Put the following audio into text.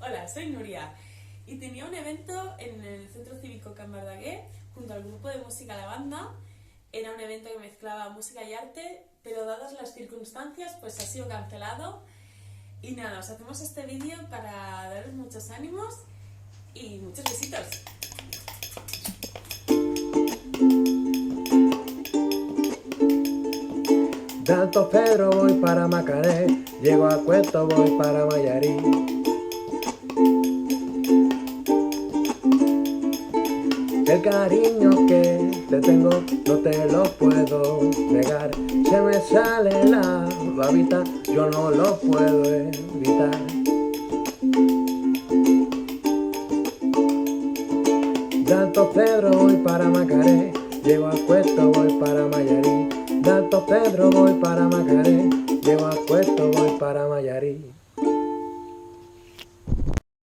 Hola, soy Nuria y tenía un evento en el Centro Cívico Can Verdaguer junto al grupo de música La Banda. Era un evento que mezclaba música y arte, pero dadas las circunstancias pues ha sido cancelado. Y nada, os hacemos este vídeo para daros muchos ánimos y muchos besitos. De Alto Pedro voy para Macaré, llego a Cueto voy para Mayarí. El cariño que te tengo no te lo puedo negar. Se me sale la babita, yo no lo puedo evitar. De Alto Pedro voy para Macaré, llego a Cueto voy para Mayarí. De Alto Pedro voy para Macaré, llego a Cueto voy para Mayarí.